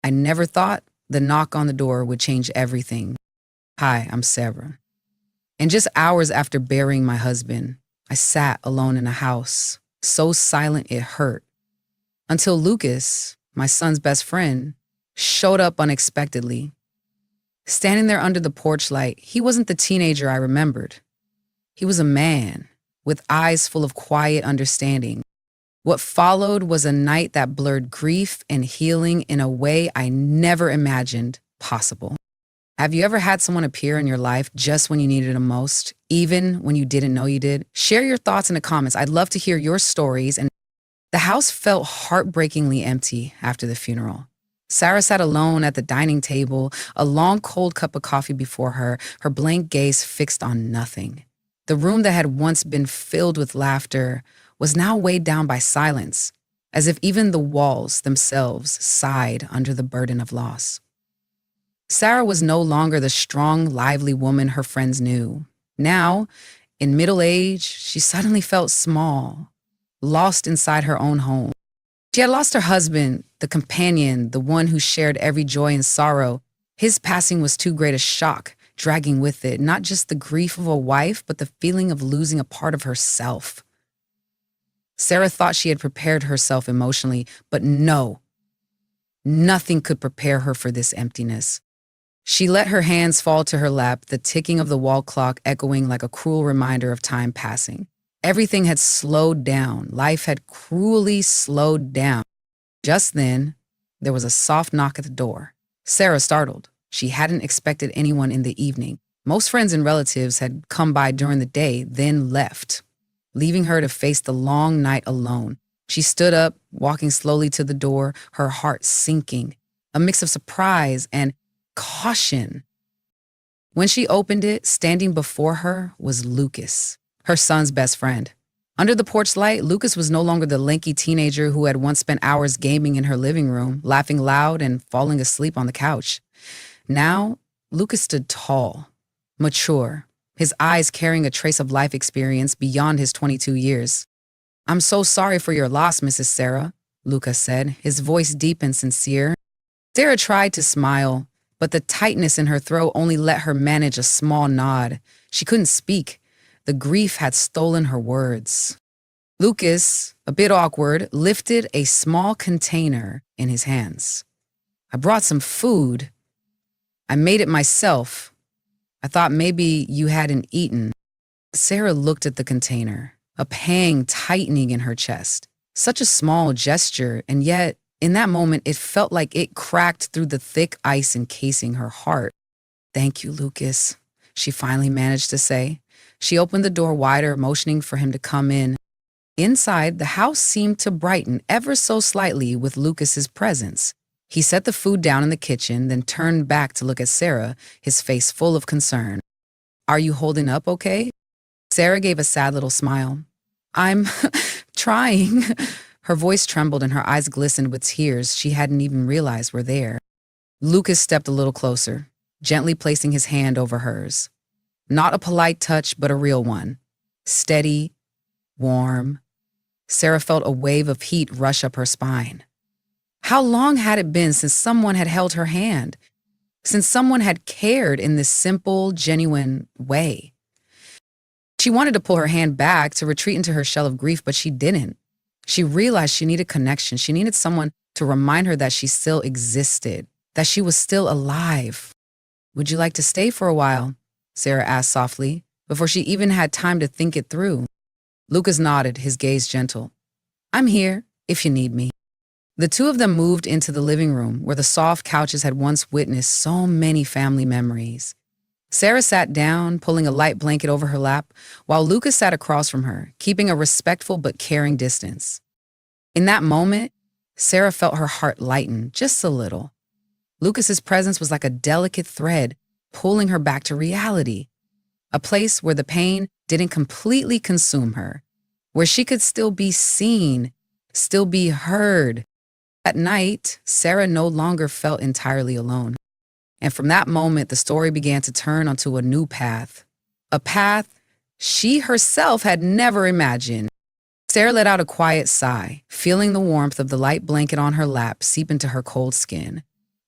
I never thought the knock on the door would change everything. Hi, I'm Sarah. And just hours after burying my husband, I sat alone in a house, so silent it hurt. Until Lucas, my son's best friend, showed up unexpectedly. Standing there under the porch light, he wasn't the teenager I remembered. He was a man with eyes full of quiet understanding. What followed was a night that blurred grief and healing in a way I never imagined possible. Have you ever had someone appear in your life just when you needed them most, even when you didn't know you did? Share your thoughts in the comments. I'd love to hear your stories. And the house felt heartbreakingly empty after the funeral. Sarah sat alone at the dining table, a long cold cup of coffee before her, her blank gaze fixed on nothing. The room that had once been filled with laughter was now weighed down by silence, as if even the walls themselves sighed under the burden of loss. Sarah was no longer the strong, lively woman her friends knew. Now, in middle age, she suddenly felt small, lost inside her own home. She had lost her husband, the companion, the one who shared every joy and sorrow. His passing was too great a shock, dragging with it not just the grief of a wife, but the feeling of losing a part of herself. Sarah thought she had prepared herself emotionally, but no, nothing could prepare her for this emptiness. She let her hands fall to her lap, the ticking of the wall clock echoing like a cruel reminder of time passing. Everything had slowed down. Life had cruelly slowed down. Just then, there was a soft knock at the door. Sarah startled. She hadn't expected anyone in the evening. Most friends and relatives had come by during the day, then left, leaving her to face the long night alone. She stood up, walking slowly to the door, her heart sinking, a mix of surprise and caution. When she opened it, standing before her was Lucas, her son's best friend. Under the porch light, Lucas was no longer the lanky teenager who had once spent hours gaming in her living room, laughing loud and falling asleep on the couch. Now, Lucas stood tall, mature, his eyes carrying a trace of life experience beyond his 22 years. "I'm so sorry for your loss, Mrs. Sarah," Lucas said, his voice deep and sincere. Sarah tried to smile, but the tightness in her throat only let her manage a small nod. She couldn't speak. The grief had stolen her words. Lucas, a bit awkward, lifted a small container in his hands. "I brought some food. I made it myself. I thought maybe you hadn't eaten." Sarah looked at the container, a pang tightening in her chest. Such a small gesture, and yet, in that moment, it felt like it cracked through the thick ice encasing her heart. "Thank you, Lucas," she finally managed to say. She opened the door wider, motioning for him to come in. Inside, the house seemed to brighten ever so slightly with Lucas's presence. He set the food down in the kitchen, then turned back to look at Sarah, his face full of concern. "Are you holding up okay?" Sarah gave a sad little smile. "I'm trying." Her voice trembled and her eyes glistened with tears she hadn't even realized were there. Lucas stepped a little closer, gently placing his hand over hers. Not a polite touch, but a real one. Steady, warm. Sarah felt a wave of heat rush up her spine. How long had it been since someone had held her hand? Since someone had cared in this simple, genuine way? She wanted to pull her hand back, to retreat into her shell of grief, but she didn't. She realized she needed connection. She needed someone to remind her that she still existed, that she was still alive. "Would you like to stay for a while?" Sarah asked softly, before she even had time to think it through. Lucas nodded, his gaze gentle. "I'm here, if you need me." The two of them moved into the living room, where the soft couches had once witnessed so many family memories. Sarah sat down, pulling a light blanket over her lap, while Lucas sat across from her, keeping a respectful but caring distance. In that moment, Sarah felt her heart lighten just a little. Lucas's presence was like a delicate thread, pulling her back to reality, a place where the pain didn't completely consume her, where she could still be seen, still be heard. At night, Sarah no longer felt entirely alone. And from that moment, the story began to turn onto a new path, a path she herself had never imagined. Sarah let out a quiet sigh, feeling the warmth of the light blanket on her lap seep into her cold skin.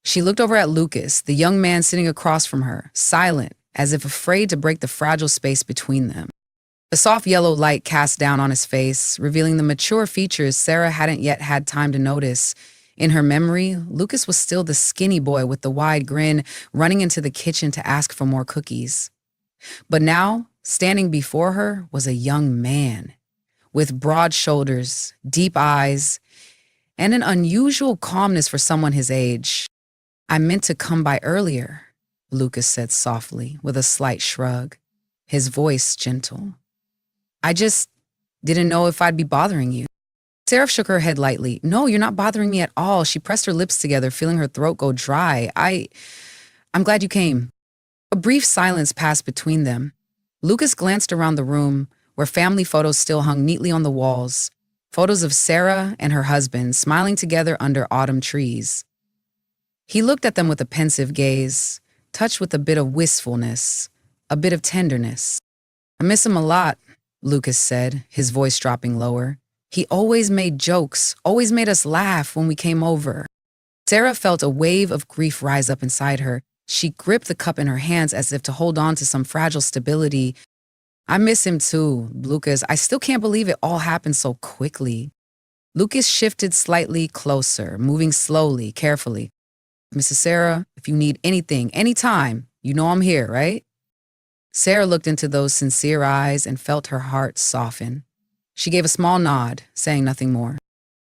She looked over at Lucas, the young man sitting across from her, silent, as if afraid to break the fragile space between them. The soft yellow light cast down on his face, revealing the mature features Sarah hadn't yet had time to notice. In her memory, Lucas was still the skinny boy with the wide grin, running into the kitchen to ask for more cookies. But now, standing before her was a young man, with broad shoulders, deep eyes, and an unusual calmness for someone his age. "I meant to come by earlier," Lucas said softly, with a slight shrug, his voice gentle. "I just didn't know if I'd be bothering you." Sarah shook her head lightly. "No, you're not bothering me at all." She pressed her lips together, feeling her throat go dry. I'm glad you came." A brief silence passed between them. Lucas glanced around the room, where family photos still hung neatly on the walls. Photos of Sarah and her husband smiling together under autumn trees. He looked at them with a pensive gaze, touched with a bit of wistfulness, a bit of tenderness. "I miss him a lot," Lucas said, his voice dropping lower. "He always made jokes, always made us laugh when we came over." Sarah felt a wave of grief rise up inside her. She gripped the cup in her hands as if to hold on to some fragile stability. "I miss him too, Lucas. I still can't believe it all happened so quickly." Lucas shifted slightly closer, moving slowly, carefully. "Mrs. Sarah, if you need anything, anytime, you know I'm here, right?" Sarah looked into those sincere eyes and felt her heart soften. She gave a small nod, saying nothing more.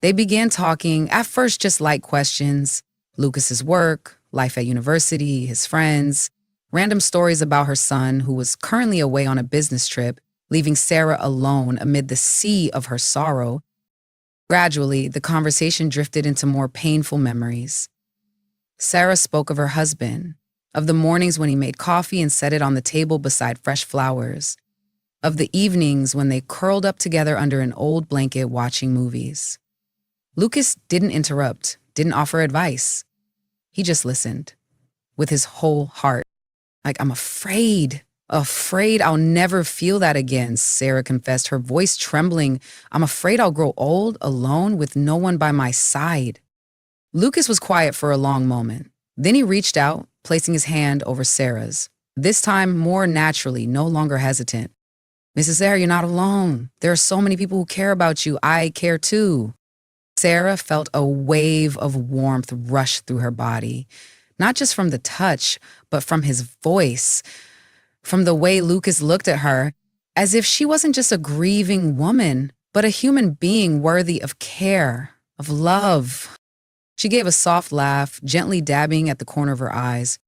They began talking, at first just light questions. Lucas's work, life at university, his friends, random stories about her son, who was currently away on a business trip, leaving Sarah alone amid the sea of her sorrow. Gradually, the conversation drifted into more painful memories. Sarah spoke of her husband, of the mornings when he made coffee and set it on the table beside fresh flowers, of the evenings when they curled up together under an old blanket watching movies. Lucas didn't interrupt, didn't offer advice. He just listened, with his whole heart. "I'm afraid I'll never feel that again," Sarah confessed, her voice trembling. "I'm afraid I'll grow old, alone, with no one by my side." Lucas was quiet for a long moment. Then he reached out, placing his hand over Sarah's, this time more naturally, no longer hesitant. "Mrs. Sarah, you're not alone. There are so many people who care about you. I care too." Sarah felt a wave of warmth rush through her body, not just from the touch, but from his voice, from the way Lucas looked at her, as if she wasn't just a grieving woman, but a human being worthy of care, of love. She gave a soft laugh, gently dabbing at the corner of her eyes.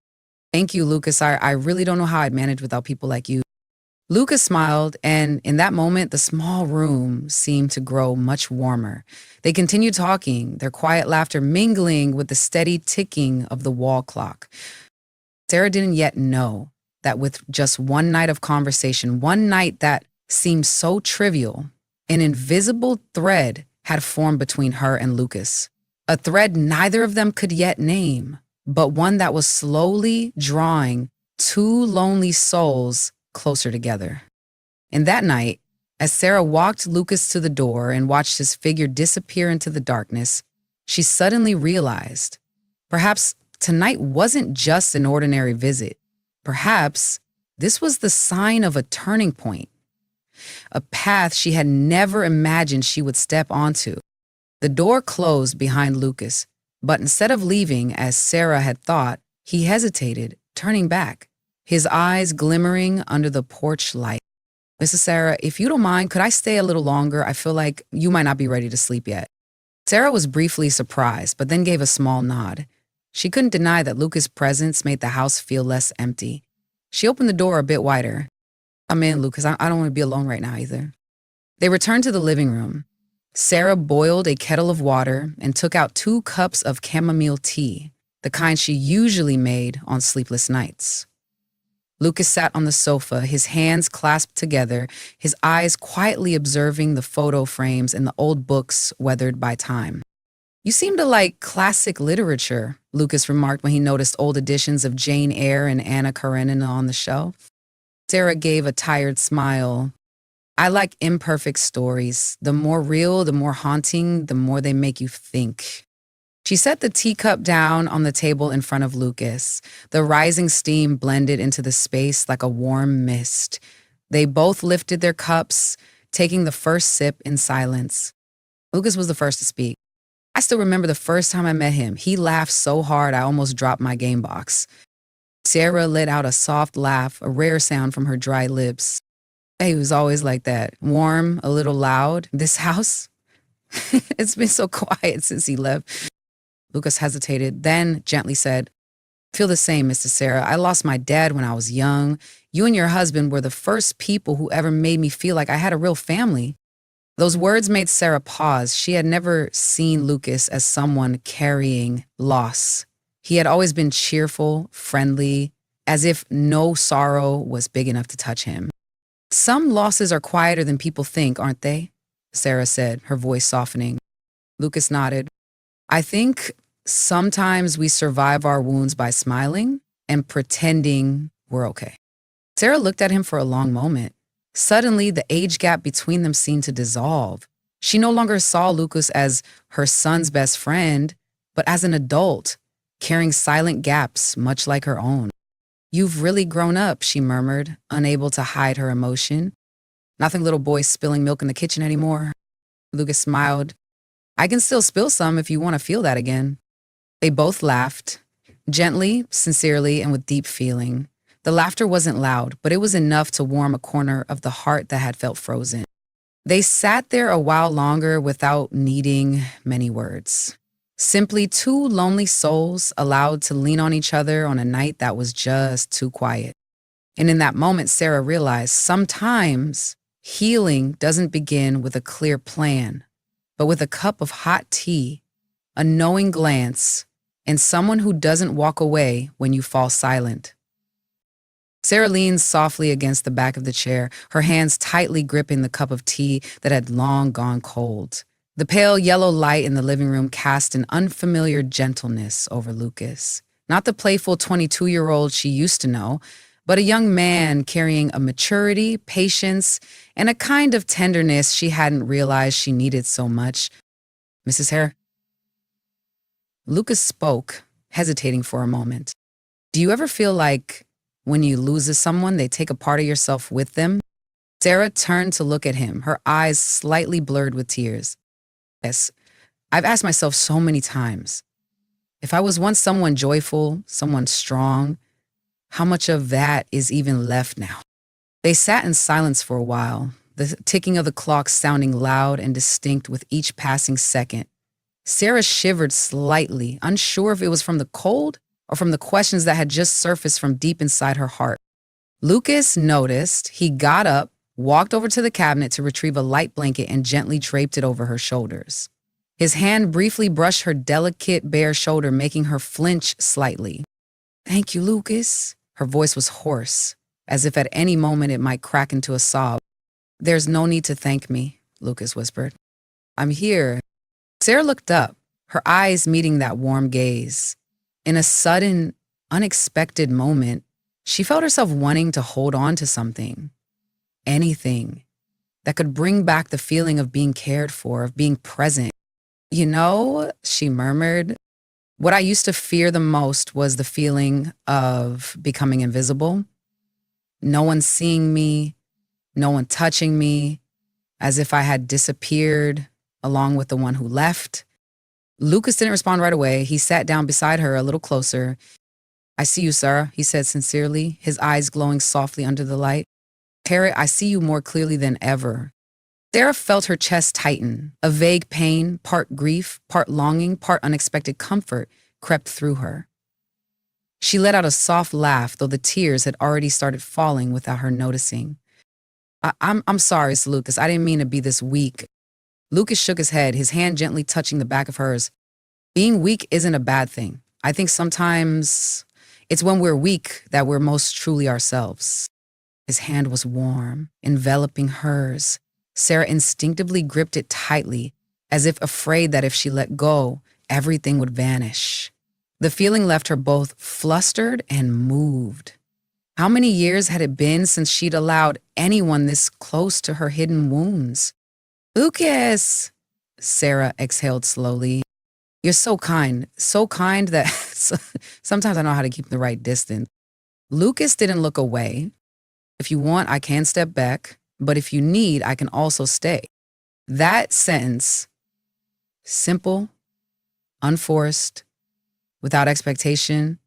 "Thank you, Lucas. I really don't know how I'd manage without people like you." Lucas smiled, and in that moment, the small room seemed to grow much warmer. They continued talking, their quiet laughter mingling with the steady ticking of the wall clock. Sarah didn't yet know that with just one night of conversation, one night that seemed so trivial, an invisible thread had formed between her and Lucas. A thread neither of them could yet name, but one that was slowly drawing two lonely souls closer together. And that night, as Sarah walked Lucas to the door and watched his figure disappear into the darkness, she suddenly realized perhaps tonight wasn't just an ordinary visit. Perhaps this was the sign of a turning point, a path she had never imagined she would step onto. The door closed behind Lucas, but instead of leaving as Sarah had thought, he hesitated, turning back, his eyes glimmering under the porch light. "Mrs. Sarah, if you don't mind, could I stay a little longer? I feel like you might not be ready to sleep yet." Sarah was briefly surprised, but then gave a small nod. She couldn't deny that Lucas' presence made the house feel less empty. She opened the door a bit wider. "I'm in, Lucas. I don't want to be alone right now either." They returned to the living room. Sarah boiled a kettle of water and took out 2 cups of chamomile tea, the kind she usually made on sleepless nights. Lucas sat on the sofa, his hands clasped together, his eyes quietly observing the photo frames and the old books weathered by time. "You seem to like classic literature," Lucas remarked when he noticed old editions of Jane Eyre and Anna Karenina on the shelf. Sarah gave a tired smile. "I like imperfect stories. The more real, the more haunting, the more they make you think." She set the teacup down on the table in front of Lucas. The rising steam blended into the space like a warm mist. They both lifted their cups, taking the first sip in silence. Lucas was the first to speak. I still remember the first time I met him. He laughed so hard I almost dropped my game box. Sarah let out a soft laugh, a rare sound from her dry lips. He was always like that, warm, a little loud. This house, it's been so quiet since he left. Lucas hesitated, then gently said, "Feel the same, Mr. Sarah. I lost my dad when I was young. You and your husband were the first people who ever made me feel like I had a real family." Those words made Sarah pause. She had never seen Lucas as someone carrying loss. He had always been cheerful, friendly, as if no sorrow was big enough to touch him. "Some losses are quieter than people think, aren't they?" Sarah said, her voice softening. Lucas nodded. "I think sometimes we survive our wounds by smiling and pretending we're okay." Sarah looked at him for a long moment. Suddenly, the age gap between them seemed to dissolve. She no longer saw Lucas as her son's best friend, but as an adult, carrying silent gaps much like her own. "You've really grown up," she murmured, unable to hide her emotion. "Nothing little boys spilling milk in the kitchen anymore." Lucas smiled. "I can still spill some if you want to feel that again." They both laughed, gently, sincerely, and with deep feeling. The laughter wasn't loud, but it was enough to warm a corner of the heart that had felt frozen. They sat there a while longer without needing many words. Simply two lonely souls allowed to lean on each other on a night that was just too quiet. And in that moment, Sarah realized sometimes healing doesn't begin with a clear plan, but with a cup of hot tea, a knowing glance, and someone who doesn't walk away when you fall silent. Sarah leaned softly against the back of the chair, her hands tightly gripping the cup of tea that had long gone cold. The pale yellow light in the living room cast an unfamiliar gentleness over Lucas. Not the playful 22-year-old she used to know, but a young man carrying a maturity, patience, and a kind of tenderness she hadn't realized she needed so much. "Mrs. Hare?" Lucas spoke, hesitating for a moment. "Do you ever feel like when you lose someone, they take a part of yourself with them?" Sarah turned to look at him, her eyes slightly blurred with tears. "Yes, I've asked myself so many times, if I was once someone joyful, someone strong, how much of that is even left now?" They sat in silence for a while, the ticking of the clock sounding loud and distinct with each passing second. Sarah shivered slightly, unsure if it was from the cold or from the questions that had just surfaced from deep inside her heart. Lucas noticed. He got up, walked over to the cabinet to retrieve a light blanket and gently draped it over her shoulders. His hand briefly brushed her delicate bare shoulder, making her flinch slightly. "Thank you, Lucas." Her voice was hoarse, as if at any moment it might crack into a sob. "There's no need to thank me," Lucas whispered. "I'm here." Sarah looked up, her eyes meeting that warm gaze. In a sudden, unexpected moment, she felt herself wanting to hold on to something, anything, that could bring back the feeling of being cared for, of being present. "You know," she murmured, "what I used to fear the most was the feeling of becoming invisible. No one seeing me, no one touching me, as if I had disappeared along with the one who left." Lucas didn't respond right away. He sat down beside her a little closer. "I see you, Sarah," he said sincerely, his eyes glowing softly under the light. "Harriet, I see you more clearly than ever." Sarah felt her chest tighten. A vague pain, part grief, part longing, part unexpected comfort, crept through her. She let out a soft laugh, though the tears had already started falling without her noticing. I'm sorry, Sir Lucas. I didn't mean to be this weak." Lucas shook his head, his hand gently touching the back of hers. "Being weak isn't a bad thing. I think sometimes it's when we're weak that we're most truly ourselves." His hand was warm, enveloping hers. Sarah instinctively gripped it tightly, as if afraid that if she let go, everything would vanish. The feeling left her both flustered and moved. How many years had it been since she'd allowed anyone this close to her hidden wounds? "Lucas!" Sarah exhaled slowly. You're so kind that sometimes I know how to keep the right distance. Lucas didn't look away. If you want, I can step back, but if you need, I can also stay. That sentence, simple, unforced, without expectation,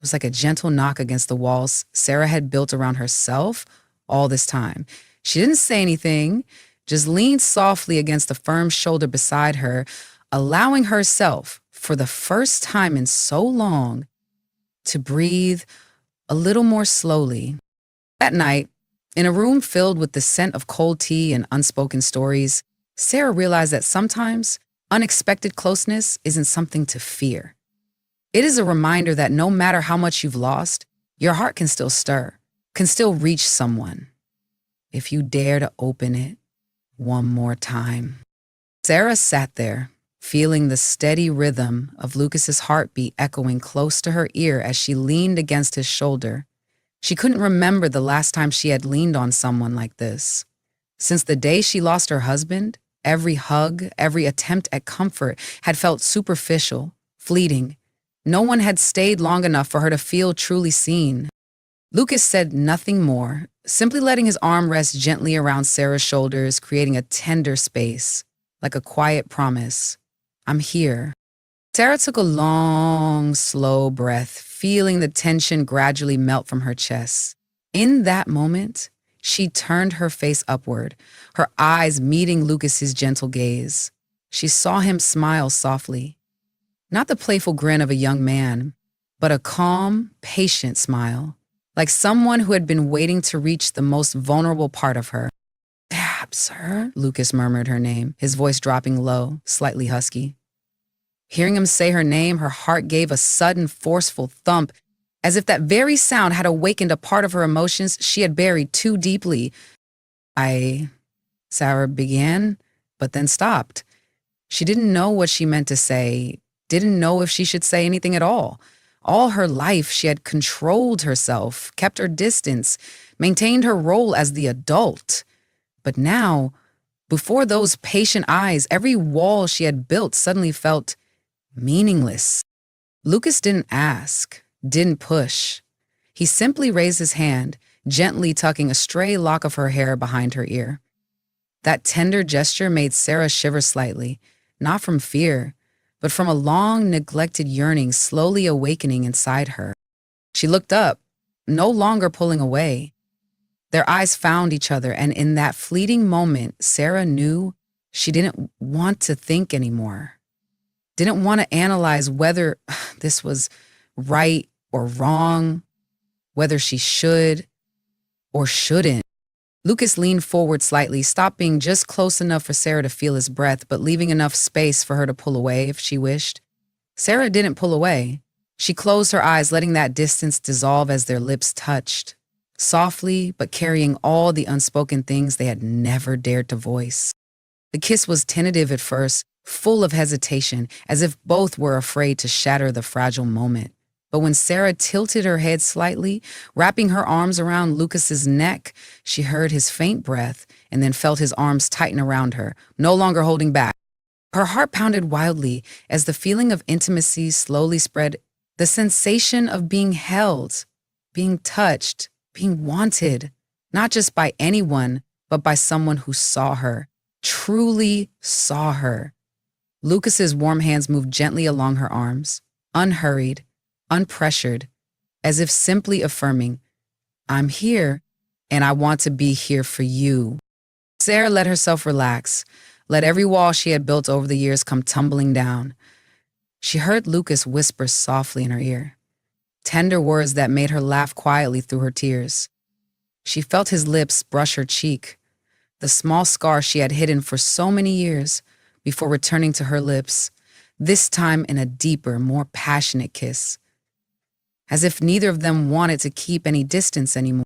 was like a gentle knock against the walls Sarah had built around herself all this time. She didn't say anything, just leaned softly against the firm shoulder beside her, allowing herself, for the first time in so long, to breathe a little more slowly. That night, in a room filled with the scent of cold tea and unspoken stories, Sarah realized that sometimes unexpected closeness isn't something to fear. It is a reminder that no matter how much you've lost, your heart can still stir, can still reach someone, if you dare to open it one more time. Sarah sat there, feeling the steady rhythm of Lucas's heartbeat echoing close to her ear as she leaned against his shoulder. She couldn't remember the last time she had leaned on someone like this. Since the day she lost her husband, every hug, every attempt at comfort had felt superficial, fleeting. No one had stayed long enough for her to feel truly seen. Lucas said nothing more, simply letting his arm rest gently around Sarah's shoulders, creating a tender space, like a quiet promise. I'm here. Sarah took a long, slow breath, feeling the tension gradually melt from her chest. In that moment, she turned her face upward, her eyes meeting Lucas's gentle gaze. She saw him smile softly. Not the playful grin of a young man, but a calm, patient smile, like someone who had been waiting to reach the most vulnerable part of her. Perhaps, sir, Lucas murmured her name, his voice dropping low, slightly husky. Hearing him say her name, her heart gave a sudden, forceful thump, as if that very sound had awakened a part of her emotions she had buried too deeply. Sarah began, but then stopped. She didn't know what she meant to say, didn't know if she should say anything at all. All her life, she had controlled herself, kept her distance, maintained her role as the adult. But now, before those patient eyes, every wall she had built suddenly felt meaningless. Lucas didn't ask, didn't push. He simply raised his hand, gently tucking a stray lock of her hair behind her ear. That tender gesture made Sarah shiver slightly, not from fear, but from a long neglected yearning slowly awakening inside her. She looked up, no longer pulling away. Their eyes found each other, and in that fleeting moment, Sarah knew she didn't want to think anymore. Didn't want to analyze whether this was right or wrong, whether she should or shouldn't. Lucas leaned forward slightly, stopping just close enough for Sarah to feel his breath, but leaving enough space for her to pull away if she wished. Sarah didn't pull away. She closed her eyes, letting that distance dissolve as their lips touched, softly but carrying all the unspoken things they had never dared to voice. The kiss was tentative at first, full of hesitation, as if both were afraid to shatter the fragile moment. But when Sarah tilted her head slightly, wrapping her arms around Lucas's neck, she heard his faint breath and then felt his arms tighten around her, no longer holding back. Her heart pounded wildly as the feeling of intimacy slowly spread, the sensation of being held, being touched, being wanted, not just by anyone, but by someone who saw her, truly saw her. Lucas's warm hands moved gently along her arms, unhurried, unpressured, as if simply affirming, I'm here, and I want to be here for you. Sarah let herself relax, let every wall she had built over the years come tumbling down. She heard Lucas whisper softly in her ear, tender words that made her laugh quietly through her tears. She felt his lips brush her cheek, the small scar she had hidden for so many years, before returning to her lips, this time in a deeper, more passionate kiss, as if neither of them wanted to keep any distance anymore.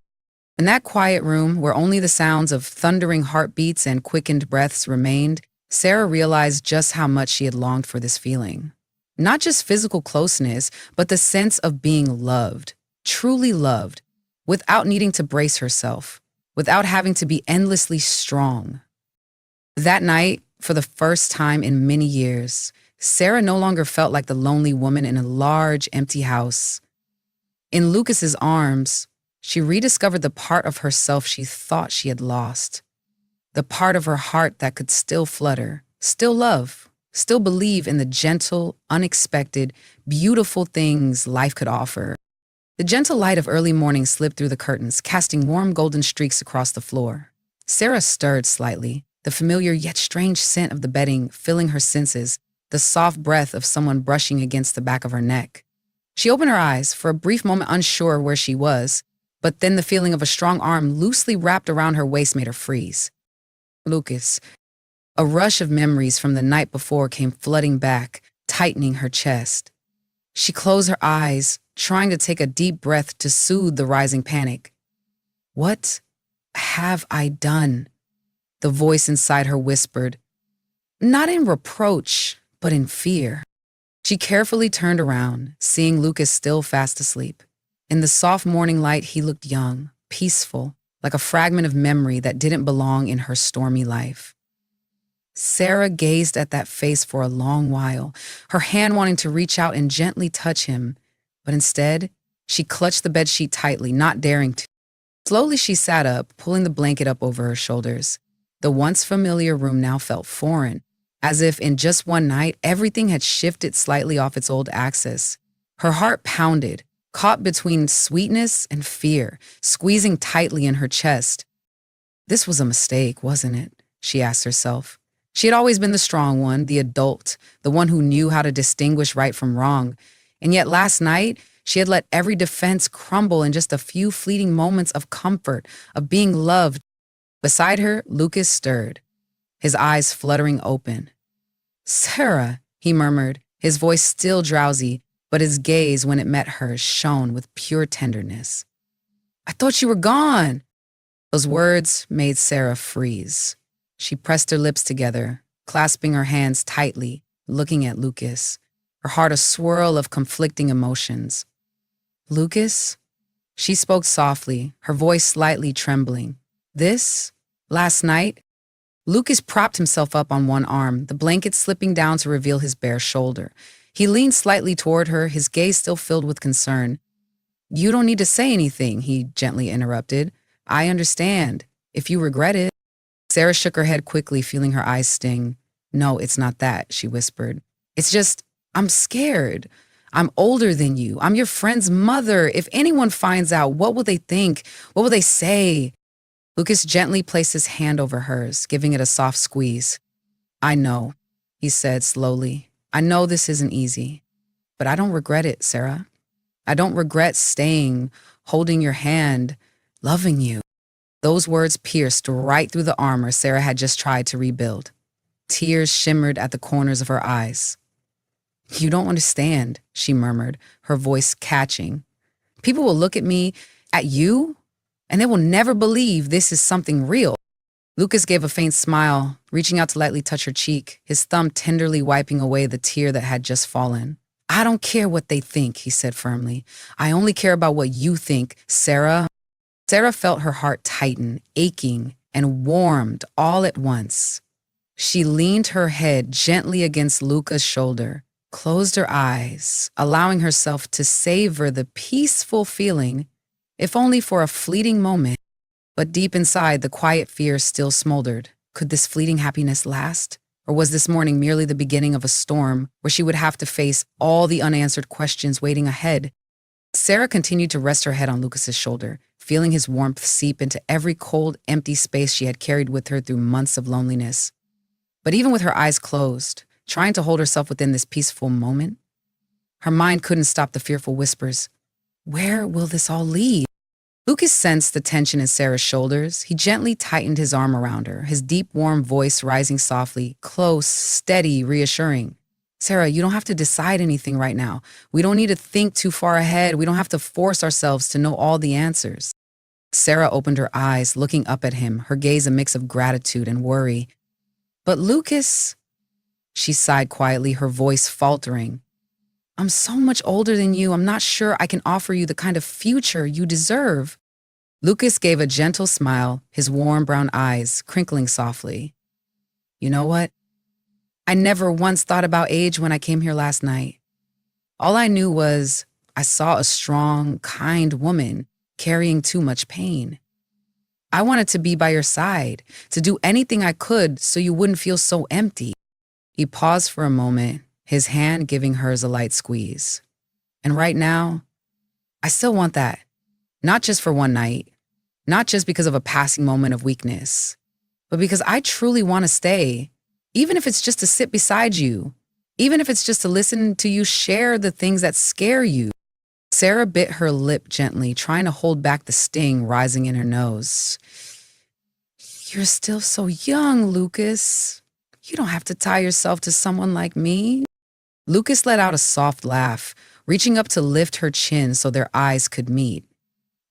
In that quiet room, where only the sounds of thundering heartbeats and quickened breaths remained, Sarah realized just how much she had longed for this feeling. Not just physical closeness, but the sense of being loved, truly loved, without needing to brace herself, without having to be endlessly strong. That night, for the first time in many years, Sarah no longer felt like the lonely woman in a large, empty house. In Lucas's arms, she rediscovered the part of herself she thought she had lost. The part of her heart that could still flutter, still love, still believe in the gentle, unexpected, beautiful things life could offer. The gentle light of early morning slipped through the curtains, casting warm golden streaks across the floor. Sarah stirred slightly, the familiar yet strange scent of the bedding filling her senses, the soft breath of someone brushing against the back of her neck. She opened her eyes, for a brief moment unsure where she was, but then the feeling of a strong arm loosely wrapped around her waist made her freeze. Lucas. A rush of memories from the night before came flooding back, tightening her chest. She closed her eyes, trying to take a deep breath to soothe the rising panic. What have I done? The voice inside her whispered, not in reproach, but in fear. She carefully turned around, seeing Lucas still fast asleep. In the soft morning light, he looked young, peaceful, like a fragment of memory that didn't belong in her stormy life. Sarah gazed at that face for a long while, her hand wanting to reach out and gently touch him, but instead, she clutched the bedsheet tightly, not daring to. Slowly she sat up, pulling the blanket up over her shoulders. The once familiar room now felt foreign, as if in just one night, everything had shifted slightly off its old axis. Her heart pounded, caught between sweetness and fear, squeezing tightly in her chest. This was a mistake, wasn't it? She asked herself. She had always been the strong one, the adult, the one who knew how to distinguish right from wrong. And yet last night, she had let every defense crumble in just a few fleeting moments of comfort, of being loved. Beside her, Lucas stirred, his eyes fluttering open. Sarah, he murmured, his voice still drowsy, but his gaze, when it met hers, shone with pure tenderness. I thought you were gone. Those words made Sarah freeze. She pressed her lips together, clasping her hands tightly, looking at Lucas, her heart a swirl of conflicting emotions. Lucas? She spoke softly, her voice slightly trembling. This? Last night? Lucas propped himself up on one arm, the blanket slipping down to reveal his bare shoulder. He leaned slightly toward her, his gaze still filled with concern. You don't need to say anything, he gently interrupted. I understand. If you regret it. Sarah shook her head quickly, feeling her eyes sting. No, it's not that, she whispered. It's just, I'm scared. I'm older than you. I'm your friend's mother. If anyone finds out, what will they think? What will they say? Lucas gently placed his hand over hers, giving it a soft squeeze. I know, he said slowly. I know this isn't easy, but I don't regret it, Sarah. I don't regret staying, holding your hand, loving you. Those words pierced right through the armor Sarah had just tried to rebuild. Tears shimmered at the corners of her eyes. You don't understand, she murmured, her voice catching. People will look at me, at you, and they will never believe this is something real. Lucas gave a faint smile, reaching out to lightly touch her cheek, his thumb tenderly wiping away the tear that had just fallen. I don't care what they think, he said firmly. I only care about what you think, Sarah. Sarah felt her heart tighten, aching, and warmed all at once. She leaned her head gently against Lucas' shoulder, closed her eyes, allowing herself to savor the peaceful feeling, if only for a fleeting moment. But deep inside, the quiet fear still smoldered. Could this fleeting happiness last? Or was this morning merely the beginning of a storm where she would have to face all the unanswered questions waiting ahead? Sarah continued to rest her head on Lucas's shoulder, feeling his warmth seep into every cold, empty space she had carried with her through months of loneliness. But even with her eyes closed, trying to hold herself within this peaceful moment, her mind couldn't stop the fearful whispers. Where will this all lead? Lucas sensed the tension in Sarah's shoulders. He gently tightened his arm around her, his deep, warm voice rising softly, close, steady, reassuring. Sarah, you don't have to decide anything right now. We don't need to think too far ahead. We don't have to force ourselves to know all the answers. Sarah opened her eyes, looking up at him, her gaze a mix of gratitude and worry. But Lucas, she sighed quietly, her voice faltering. I'm so much older than you. I'm not sure I can offer you the kind of future you deserve. Lucas gave a gentle smile, his warm brown eyes crinkling softly. You know what? I never once thought about age when I came here last night. All I knew was I saw a strong, kind woman carrying too much pain. I wanted to be by your side, to do anything I could so you wouldn't feel so empty. He paused for a moment, his hand giving hers a light squeeze. And right now, I still want that. Not just for one night, not just because of a passing moment of weakness, but because I truly want to stay, even if it's just to sit beside you, even if it's just to listen to you share the things that scare you. Sarah bit her lip gently, trying to hold back the sting rising in her nose. You're still so young, Lucas. You don't have to tie yourself to someone like me. Lucas let out a soft laugh, reaching up to lift her chin so their eyes could meet.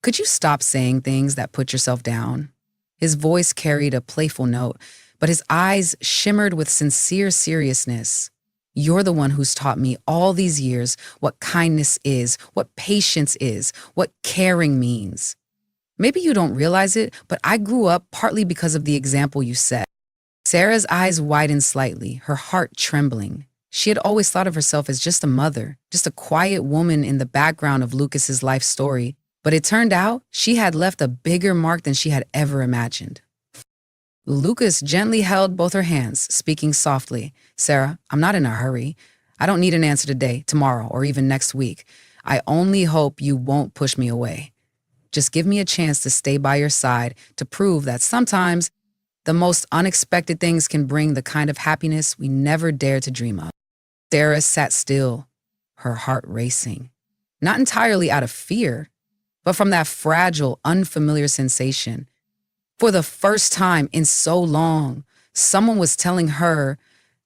Could you stop saying things that put yourself down? His voice carried a playful note, but his eyes shimmered with sincere seriousness. You're the one who's taught me all these years what kindness is, what patience is, what caring means. Maybe you don't realize it, but I grew up partly because of the example you set. Sarah's eyes widened slightly, her heart trembling. She had always thought of herself as just a mother, just a quiet woman in the background of Lucas's life story. But it turned out she had left a bigger mark than she had ever imagined. Lucas gently held both her hands, speaking softly. Sarah, I'm not in a hurry. I don't need an answer today, tomorrow, or even next week. I only hope you won't push me away. Just give me a chance to stay by your side, to prove that sometimes the most unexpected things can bring the kind of happiness we never dared to dream of. Sarah sat still, her heart racing. Not entirely out of fear, but from that fragile, unfamiliar sensation. For the first time in so long, someone was telling her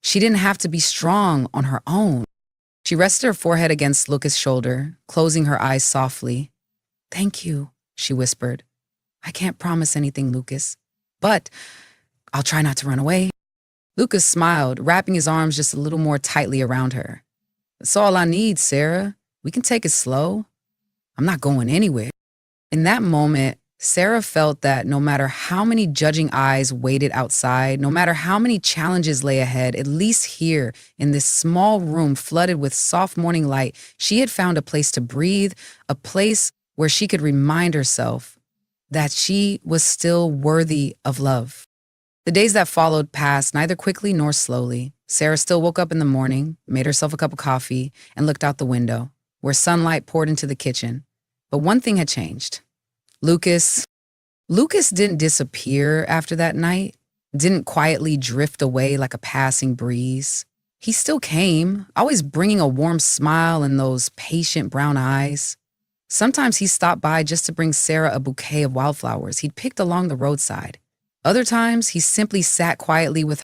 she didn't have to be strong on her own. She rested her forehead against Lucas' shoulder, closing her eyes softly. Thank you, she whispered. I can't promise anything, Lucas, but I'll try not to run away. Lucas smiled, wrapping his arms just a little more tightly around her. That's all I need, Sarah. We can take it slow. I'm not going anywhere. In that moment, Sarah felt that no matter how many judging eyes waited outside, no matter how many challenges lay ahead, at least here in this small room flooded with soft morning light, she had found a place to breathe, a place where she could remind herself that she was still worthy of love. The days that followed passed neither quickly nor slowly. Sarah still woke up in the morning, made herself a cup of coffee, and looked out the window, where sunlight poured into the kitchen. But one thing had changed. Lucas didn't disappear after that night, didn't quietly drift away like a passing breeze. He still came, always bringing a warm smile and those patient brown eyes. Sometimes he stopped by just to bring Sarah a bouquet of wildflowers he'd picked along the roadside. Other times, he simply sat quietly with